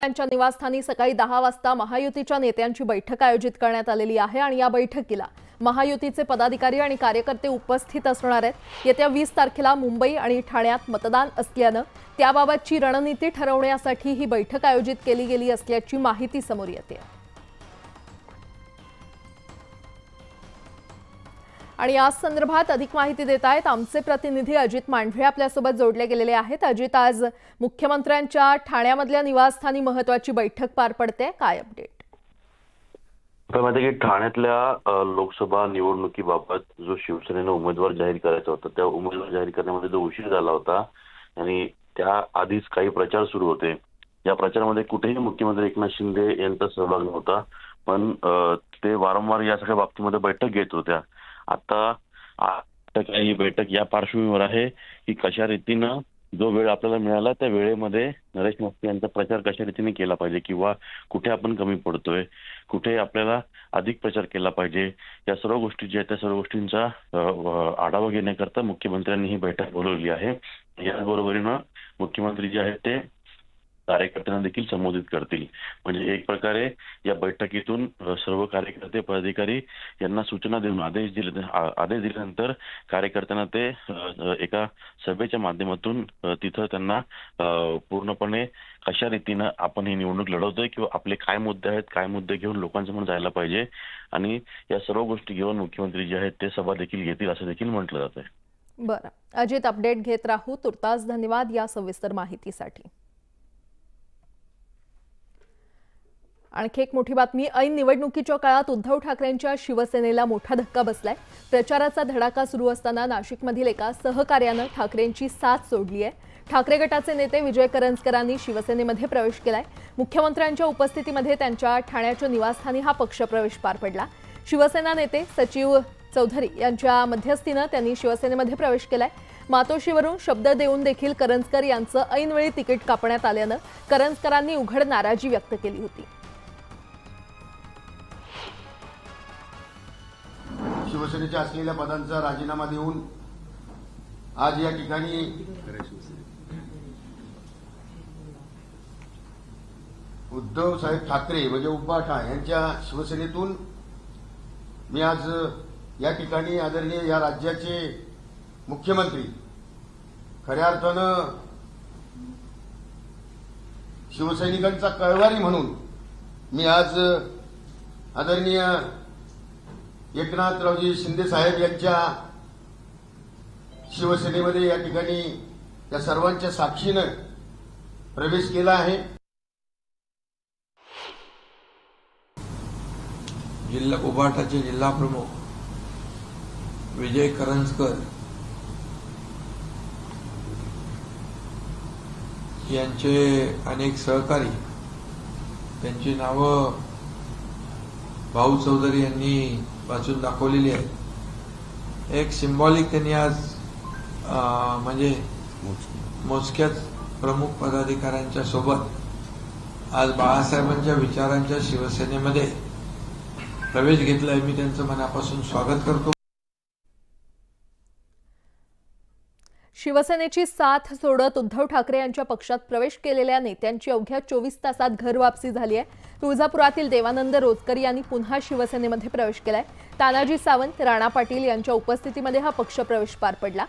त्यांच्या निवासस्थानी सकाळी 10 वाजता महायुतीच्या नेत्यांची बैठक आयोजित करण्यात आलेली आहे आणि या बैठकीला महायुतीचे पदाधिकारी आणि कार्यकर्ते उपस्थित असणार आहेत। येत्या 20 तारखेला मुंबई आणि ठाण्यात मतदान असल्याने त्याबाबतची रणनीती ठरवण्यासाठी ही बैठक आयोजित केली गेली असल्याची माहिती समोर येते। आणि या संदर्भात अधिक माहिती देत आहेत आमचे प्रतिनिधी अजित मांढरे आपल्यासोबत जोडले गेलेले आहेत। अजित, आज मुख्यमंत्र्यांच्या ठाण्यामधल्या निवासस्थानी महत्त्वाची बैठक पार पडते, काय अपडेट? की ठाण्यातल्या लोकसभा निवडणुकीबाबत जो शिवसेनेने उमेदवार जाहीर करायचा होता त्या उमेदवार जाहीर करण्यामध्ये जो उशीर झाला होता आणि त्या आधीच काही प्रचार सुरू होते। या प्रचारामध्ये कुठेही मुख्यमंत्री एकनाथ शिंदे यांचा सहभाग नव्हता, पण ते वारंवार या सगळ्या बाबतीमध्ये बैठक घेत होत्या। आता ही बैठक या पार्श्वभूमीवर आहे की कशा रीतीनं जो वेळ आपल्याला मिळाला त्या वेळेमध्ये नरेश मस्के यांचा प्रचार कशा रीतीने केला पाहिजे किंवा कुठे आपण कमी पडतोय, कुठे आपल्याला अधिक प्रचार केला पाहिजे, या सर्व गोष्टी ज्या आहेत त्या सर्व गोष्टींचा आढावा घेण्याकरता मुख्यमंत्र्यांनी ही बैठक बोलवली आहे। याचबरोबरीनं मुख्यमंत्री जे आहेत ते कार्यकर्त्यांना देखील संबोधित करतील। म्हणजे एक प्रकारे या बैठकीतून सर्व कार्यकर्ते पदाधिकारी यांना सूचना देऊन आदेश दिल्यानंतर कार्यकर्त्यांना ते एका सभेच्या माध्यमातून तिथं त्यांना पूर्णपणे कशा रीतीनं आपण ही निवडणूक लढवतोय किंवा आपले काय मुद्दे आहेत, काय मुद्दे घेऊन लोकांसमोर जायला पाहिजे आणि या सर्व गोष्टी घेऊन मुख्यमंत्री जे आहेत ते सभा देखील घेतील असं देखील म्हटलं जातंय। बरं अजित, अपडेट घेत राहू। तुर्तास धन्यवाद या सविस्तर माहितीसाठी। आणखी एक मोठी बातमी, ऐन निवडणुकीच्या काळात उद्धव ठाकरेंच्या शिवसेनेला मोठा धक्का बसलाय। प्रचाराचा धडाका सुरू असताना नाशिकमधील एका सहकार्याने ठाकरेंची साथ सोडली आहे। ठाकरे गटाचे नेते विजय करंजकरांनी शिवसेनेमध्ये प्रवेश केलाय। मुख्यमंत्र्यांच्या उपस्थितीमध्ये त्यांच्या ठाण्याच्या निवासस्थानी हा पक्षप्रवेश पार पडला। शिवसेना नेते सचिव चौधरी यांच्या मध्यस्थीने त्यांनी शिवसेनेमध्ये प्रवेश केलाय। मातोश्रीवरून शब्द देऊन देखील करंजकर यांचं ऐनवेळी तिकीट कापण्यात आल्याने करंजकरांनी उघड नाराजी व्यक्त केली होती। शिवसेनेच्या असलेल्या पदांचा राजीनामा देऊन आज या ठिकाणी उद्धव साहेब ठाकरे म्हणजे उपाठा यांच्या शिवसेनेतून मी आज या ठिकाणी आदरणीय या राज्याचे मुख्यमंत्री खऱ्या अर्थानं शिवसैनिकांचा कळवारी म्हणून मी आज आदरणीय एकनाथरावजी शिंदे साहेब यांच्या शिवसेनेमध्ये या ठिकाणी या सर्वांच्या साक्षीनं प्रवेश केला आहे। जिल्हा उबाटाचे जिल्हा प्रमुख विजय करंजकर यांचे अनेक सहकारी, त्यांची नावं भाऊ चौधरी यांनी वाचून दाखवलेली आहे। एक सिंबॉलिक त्यांनी आज म्हणजे मोजक्याच प्रमुख पदाधिकाऱ्यांच्या सोबत आज बाळासाहेबांच्या विचारांच्या शिवसेनेमध्ये प्रवेश घेतलाय। मी त्यांचं मनापासून स्वागत करतो। शिवसेनेची साथ सोडत उद्धव ठाकरे यांच्या पक्षात प्रवेश केलेल्या नेत्यांची अवघ्या 24 तासात घरवापसी झाली आहे। तुळजापुरातील देवानंद रोजकर यांनी पुन्हा शिवसेनेमध्ये प्रवेश केलाय। तानाजी सावंत, राणा पाटील यांच्या उपस्थितीमध्ये हा पक्षप्रवेश पार पडला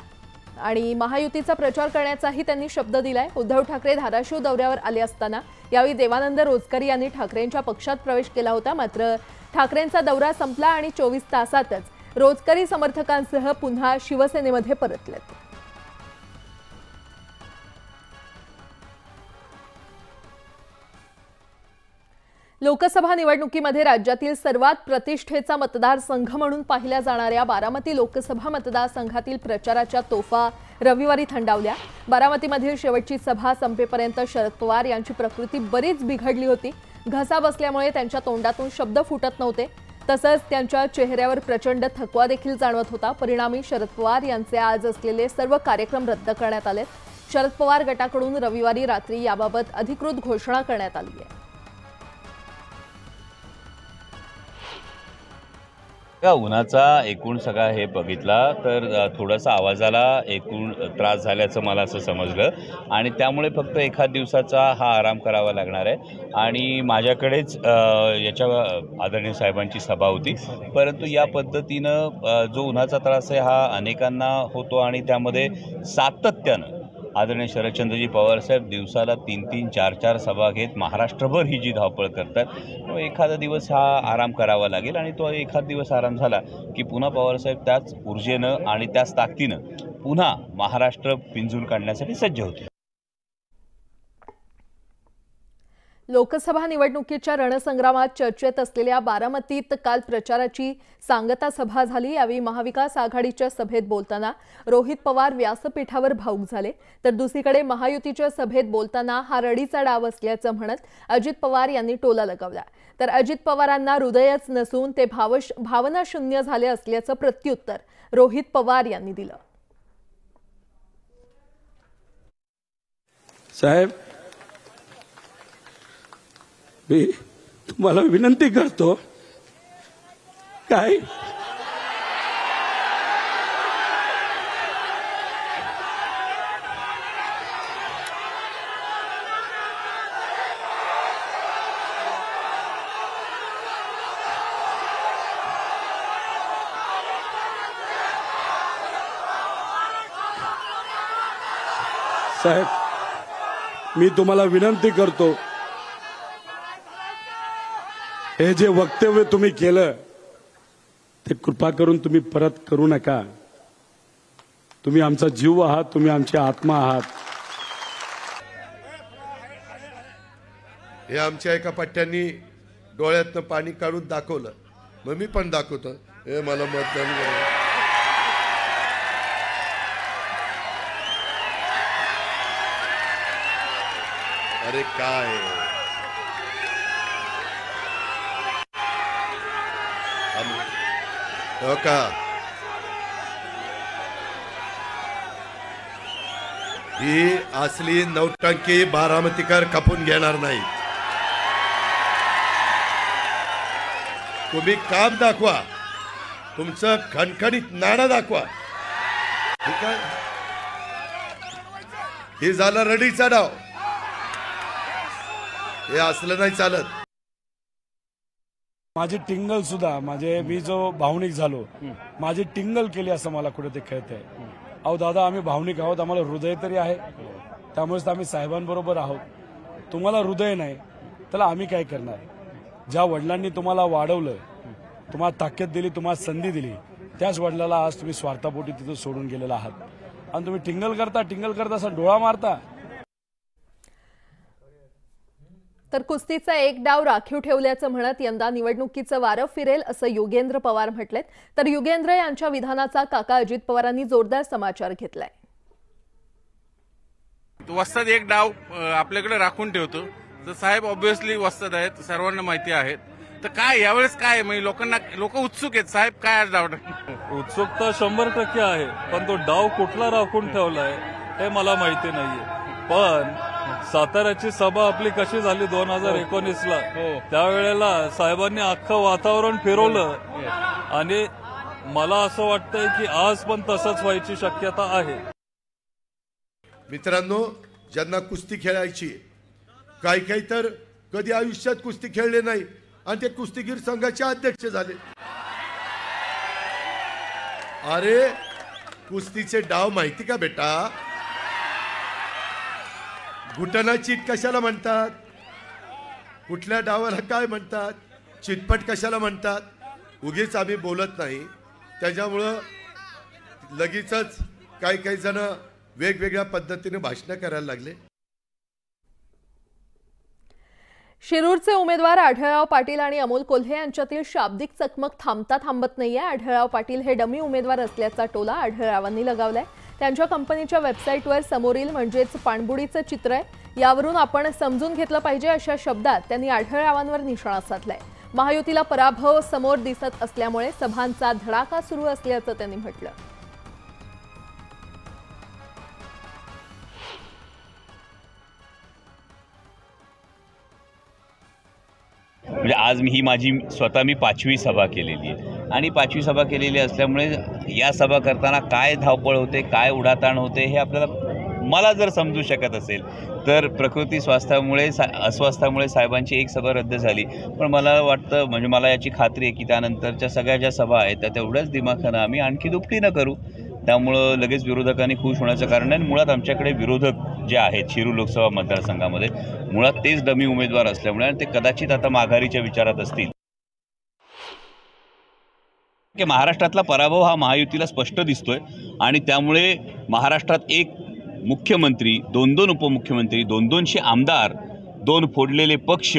आणि महायुतीचा प्रचार करण्याचाही त्यांनी शब्द दिलाय। उद्धव ठाकरे धाराशिव दौऱ्यावर आले असताना यावेळी देवानंद रोजकर यांनी ठाकरेंच्या पक्षात प्रवेश केला होता। मात्र ठाकरेंचा दौरा संपला आणि 24 तासातच रोजकरी समर्थकांसह पुन्हा शिवसेनेमध्ये परतलेत। लोकसभा निवडणुकीमध्ये राज्यातील सर्वात प्रतिष्ठेचा मतदारसंघ म्हणून पाहिल्या जाणाऱ्या बारामती लोकसभा मतदारसंघातील प्रचाराच्या तोफा रविवारी थंडावल्या। बारामतीमधील शेवटची सभा संपेपर्यंत शरद पवार यांची प्रकृती बरीच बिघडली होती। घसा बसल्यामुळे त्यांच्या तोंडातून शब्द फुटत नव्हते, तसंच त्यांच्या चेहऱ्यावर प्रचंड थकवा देखील जाणवत होता। परिणामी शरद पवार यांचे आज असलेले सर्व कार्यक्रम रद्द करण्यात आले। शरद पवार गटाकडून रविवारी रात्री याबाबत अधिकृत घोषणा करण्यात आली आहे। का उन्हाचा एकूण सगळा हे बघितला तर थोडासा आवाजाला एकूण त्रास झाल्याचं मला असं समजलं आणि त्यामुळे फक्त एखाद दिवसाचा हा आराम करावा लागणार आहे आणि माझ्याकडेच याच्या आदरणीय साहेबांची सभा होती, परंतु या पद्धतीनं जो उन्हाचा त्रास आहे हा अनेकांना होतो आणि त्यामध्ये सातत्यानं आदरणीय शरदचंद्रजी पवारसाहेब दिवसाला 3-3, 4-4 सभा घेत महाराष्ट्रभर ही जी धावपळ करतात, तो एखादा दिवस हा आराम करावा लागेल आणि तो एखाद दिवस आराम झाला की पुन्हा पवारसाहेब त्याच ऊर्जेनं आणि त्याच ताकदीनं पुन्हा महाराष्ट्र पिंजून काढण्यासाठी सज्ज होते. लोकसभा निवडणुकीच्या रणसंग्रामात चर्चेत असलेल्या बारामतीत काल प्रचाराची सांगता सभा झाली. यावेळी महाविकास आघाडीच्या सभेत बोलताना रोहित पवार व्यासपीठावर भावूक झाले, तर दुसरीकडे महायुतीच्या सभेत बोलताना हा रडीचा डाव असल्याचं म्हणत अजित पवार यांनी टोला लगावला. तर अजित पवारांना हृदयच नसून ते भावनाशून्य झाले असल्याचं प्रत्युत्तर रोहित पवार यांनी दिलं. साहेब, मी तुम्हाला विनंती करतो, काय साहेब, मी तुम्हाला विनंती करतो, हे जे वक्तव्य तुम्ही केलं ते कृपा करून तुम्ही परत करू नका. तुम्ही आमचा जीव आहात, तुम्ही आमची आत्मा आहात. हे आमच्या एका पट्ट्यांनी डोळ्यातनं पाणी काढून दाखवलं, मग मी पण दाखवतो, हे मला मतदान करा. अरे काय हो का, ही असली नौटंकी बारामतीकर खपून घेणार नाही. तुम्ही काम दाखवा, तुमचं खणखणीत नाणं दाखवा, ठीक आहे. हे झालं रडीचा डाव, हे असलं नाही चालत. माझी टिंगल सुद्धा मी जो भावनिक झालो, माझी टिंगल केली असं मला कुठे ते कळतंय. अहो दादा, आम्ही भावनिक आहोत, आम्हाला हृदय तरी आहे, त्यामुळेच आम्ही साहेबांबरोबर आहोत. तुम्हाला हृदय नाही त्याला आम्ही काय करणार. ज्या वडिलांनी तुम्हाला वाढवलं, तुम्हाला ताकद दिली, तुम्हाला संधी दिली, त्याच वडिलाला आज तुम्ही स्वार्थापोटी तिथं सोडून गेलेला आहात आणि तुम्ही टिंगल करता असा डोळा मारता. तर कुस्तीचा एक डाव राखीव ठेवल्याचं म्हणत यंदा निवडणुकीचं वारं फिरेल असं योगेंद्र पवार म्हटलेत. तर योगेंद्र यांच्या विधानाचा काका अजित पवारांनी जोरदार समाचार घेतलाय. वस्ताद एक डाव आपल्याकडे राखून ठेवतो, तर साहेब ऑब्व्हियसली वस्ताद आहेत, सर्वांना माहिती आहेत. तर काय यावेळेस काय म्हणजे लोक उत्सुक आहेत, साहेब काय आज डाव? उत्सुकता 100% आहे, पण तो डाव कुठला राखून ठेवलाय हे मला माहिती नाहीये. पण साताऱ्याची सभा आपली कशी झाली 2019ला, त्यावेळेला साहेबांनी अख्खं वातावरण फिरवलं आणि मला असं वाटतंय की आज पण तसंच व्हायची शक्यता आहे. मित्रांनो, ज्यांना कुस्ती खेळायची, काही तर कधी आयुष्यात कुस्ती खेळले नाही आणि ते कुस्तीगीर संघाचे अध्यक्ष झाले. अरे कुस्तीचे डाव माहिती का बेटा? घुटना चीट कशाला म्हणतात? कुठल्या डावाला काय म्हणतात? चितपट कशाला म्हणतात? उगीच आम्ही बोलत नाही, त्याच्यामुळं लगेचच काही जण वेगवेगळ्या पद्धतीने भाषणं करायला लागले. शिरूरचे उमेदवार आढळराव पाटील आणि अमोल कोल्हे यांच्यातील शाब्दिक चकमक थांबत नाहीये. आढळराव पाटील हे डमी उमेदवार असल्याचा टोला आढळरावांनी लगावलाय. त्यांच्या कंपनीच्या वेबसाईटवर समोरील म्हणजेच पाणबुडीचं चित्र आहे, यावरून आपण समजून घेतलं पाहिजे अशा शब्दात त्यांनी आढळरावांवर निशाणा साधलाय. महायुतीला पराभव समोर दिसत असल्यामुळे सभांचा धडाका सुरू असल्याचं त्यांनी म्हटलं. म्हणजे आज ही माझी स्वतः मी 5वी सभा केलेली आहे आणि 5वी सभा केलेली असल्यामुळे या सभा करताना काय धावपळ होते, काय उडाताण होते हे आपल्याला मला जर समजू शकत असेल तर प्रकृती स्वास्थ्यामुळे अस्वास्थ्यामुळे साहेबांची एक सभा रद्द झाली, पण मला वाटतं म्हणजे मला याची खात्री आहे की त्यानंतरच्या सगळ्या ज्या सभा आहेत त्या तेवढ्याच दिमाखानं आम्ही आणखी दुपटीनं करू. त्यामुळं लगेच विरोधकांनी खुश होण्याचं कारण नाही. मुळात आमच्याकडे विरोधक जे आहेत शिरूर लोकसभा मतदारसंघामध्ये मुळात तेच डमी उमेदवार असल्यामुळे आणि ते कदाचित आता माघारीच्या विचारात असतील. की महाराष्ट्रातला पराभव हा महायुतीला स्पष्ट दिसतोय आणि त्यामुळे महाराष्ट्रात एक मुख्यमंत्री, 2-2 उपमुख्यमंत्री, 200 आमदार, 2 फोडलेले पक्ष,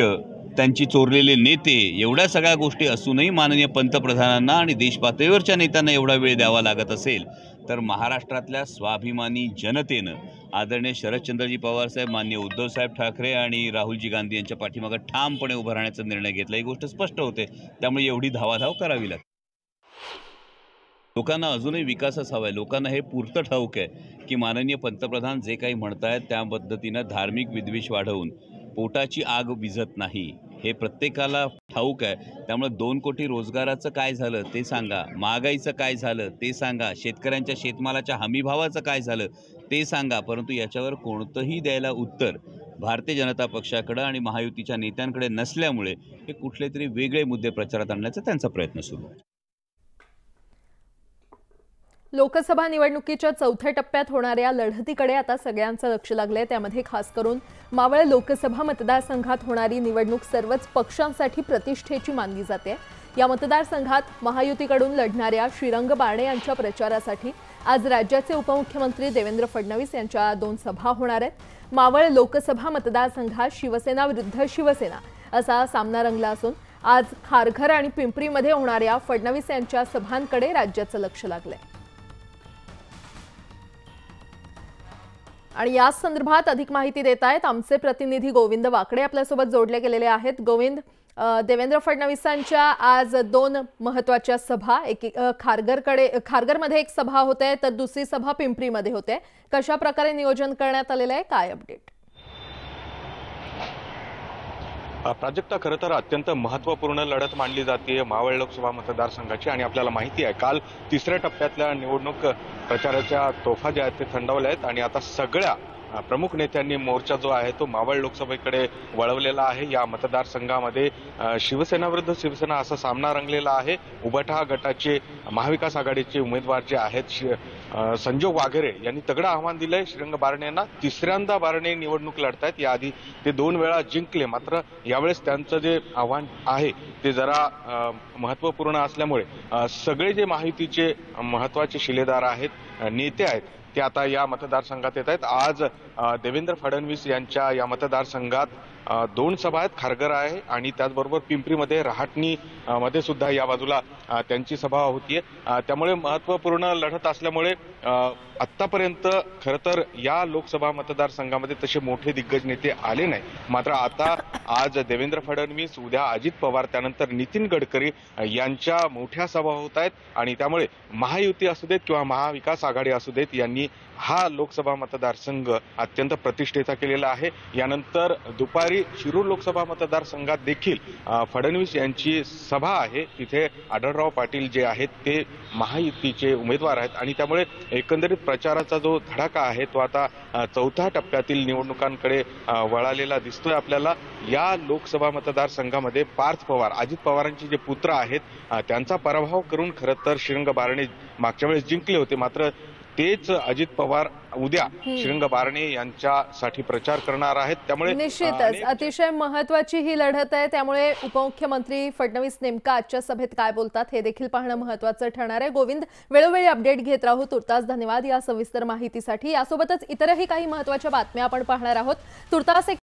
त्यांची चोरलेले नेते, एवढ्या सगळ्या गोष्टी असूनही माननीय पंतप्रधानांना आणि देशपातळीवरच्या नेत्यांना एवढा वेळ द्यावा लागत असेल तर महाराष्ट्रातल्या स्वाभिमानी जनतेनं आदरणीय शरदचंद्रजी पवारसाहेब, माननीय उद्धवसाहेब ठाकरे आणि राहुलजी गांधी यांच्या पाठीमागे ठामपणे उभं राहण्याचा निर्णय घेतला. ही गोष्ट स्पष्ट होते. त्यामुळे एवढी धावाधाव करावी लागते. लोकांना अजूनही विकासच हवा आहे. लोकांना हे पुरतं ठाऊक आहे की माननीय पंतप्रधान जे काही म्हणतायत त्या पद्धतीनं धार्मिक विद्वेष वाढवून पोटाची आग विझत नाही हे प्रत्येकाला ठाऊक आहे. त्यामुळे 2 कोटी रोजगाराचं काय झालं ते सांगा, महागाईचं काय झालं ते सांगा, शेतकऱ्यांच्या शेतमालाच्या हमीभावाचं काय झालं ते सांगा, परंतु याच्यावर कोणतंही द्यायला उत्तर भारतीय जनता पक्षाकडे आणि महायुतीच्या नेत्यांकडे नसल्यामुळे हे कुठले तरी वेगळे मुद्दे प्रचारात आणण्याचा त्यांचा प्रयत्न सुरू आहे. लोकसभा निवडणुकीच्या 4थ्या टप्प्यात होणाऱ्या लढतीकडे आता सगळ्यांचं लक्ष लागलंय. त्यामध्ये खास करून मावळ लोकसभा मतदारसंघात होणारी निवडणूक सर्वच पक्षांसाठी प्रतिष्ठेची मानली जाते. या मतदारसंघात महायुतीकडून लढणाऱ्या श्रीरंग बारणे यांच्या प्रचारासाठी आज राज्याचे उपमुख्यमंत्री देवेंद्र फडणवीस यांच्या 2 सभा होणार आहेत. मावळ लोकसभा मतदारसंघात शिवसेना विरुद्ध शिवसेना असा सामना रंगला असून आज खारघर आणि पिंपरीमध्ये होणाऱ्या फडणवीस यांच्या सभांकडे राज्याचं लक्ष लागलंय. आणि या संदर्भात अधिक माहिती देत आहेत आमचे प्रतिनिधी गोविंद वाकडे आपल्यासोबत जोडले गेलेले आहेत. गोविंद, देवेंद्र फडणवीसांच्या आज 2 महत्त्वाच्या सभा, एक खारघरमध्ये एक सभा होते तर दुसरी सभा पिंपरीमध्ये होते. कशा प्रकारे नियोजन करण्यात आलेलं आहे, काय अपडेट? प्राजक्ता, खरं तर अत्यंत महत्त्वपूर्ण लढत मानली जाते मावळ लोकसभा मतदारसंघाची आणि आपल्याला माहिती आहे काल 3ऱ्या टप्प्यातल्या निवडणूक प्रचाराच्या तोफा ज्या आहेत ते थंडावल्या आहेत आणि आता सगळ्या प्रमुख नेत्यांनी मोर्चा जो आहे तो मावळ लोकसभेकडे वळवलेला आहे. या मतदारसंघामध्ये शिवसेना विरुद्ध शिवसेना असा सामना रंगलेला आहे. उबाटा गटाचे महाविकास आघाडीचे उमेदवार जे आहेत संजोग वाघेरे यांनी तगडं आव्हान दिलंय श्रीरंग बारणे यांना. 3ऱ्यांदा बारणे निवडणूक लढतायत. याआधी ते 2 वेळा जिंकले, मात्र यावेळेस त्यांचं जे आव्हान आहे ते जरा महत्त्वपूर्ण असल्यामुळे सगळे जे महायुतीचे महत्त्वाचे शिलेदार आहेत, नेते आहेत, ते आता या मतदारसंघात येत आहेत. आज देवेंद्र फडणवीस यांच्या या मतदारसंघात 2 सभा आहेत. खारघर आहे आणि त्याचबरोबर पिंपरीमध्ये रहाटणी मध्ये सुद्धा या बाजूला त्यांची सभा होतीये. त्यामुळे महत्त्वपूर्ण लढत असल्यामुळे आतापर्यंत खरं तर या लोकसभा मतदारसंघामध्ये तसे मोठे दिग्गज नेते आले नाही. मात्र आता आज देवेंद्र फडणवीस, उद्या अजित पवार, त्यानंतर नितीन गडकरी यांच्या मोठ्या सभा होत आहेत आणि त्यामुळे महायुती असू देत किंवा महाविकास आघाडी असू देत यांनी हा लोकसभा मतदारसंघ अत्यंत प्रतिष्ठेचा केलेला आहे. यानंतर दुपारी शिरूर लोकसभा मतदारसंघात देखील फडणवीस यांची सभा आहे. तिथे आढळराव पाटील जे आहेत ते महायुतीचे उमेदवार आहेत आणि त्यामुळे एकंदरीत प्रचाराचा जो धडाका आहे तो आता 4थ्या टप्प्यातील निवडणुकांकडे वळालेला दिसतोय आपल्याला. या लोकसभा मतदारसंघामध्ये पार्थ पवार, अजित पवारांचे जे पुत्र आहेत, त्यांचा पराभव करून खरं तर श्रीरंग बारणे मागच्या वेळेस जिंकले होते. मात्र तेच अजित पवार उद्या श्रीरंग बारणे यांच्यासाठी प्रचार करणार आहेत. त्यामुळे निश्चितच अतिशय महत्त्वाची ही लढत आहे. त्यामुळे उपमुख्यमंत्री फडणवीस नेमका आजच्या सभेत काय बोलतात हे देखील पाहणं महत्त्वाचं ठरणार आहे. गोविंद, वेळोवेळी अपडेट घेत राहू. तुर्तास धन्यवाद या सविस्तर माहितीसाठी. यासोबतच इतरही काही महत्त्वाच्या बातम्या आपण पाहणार आहोत. तुर्तास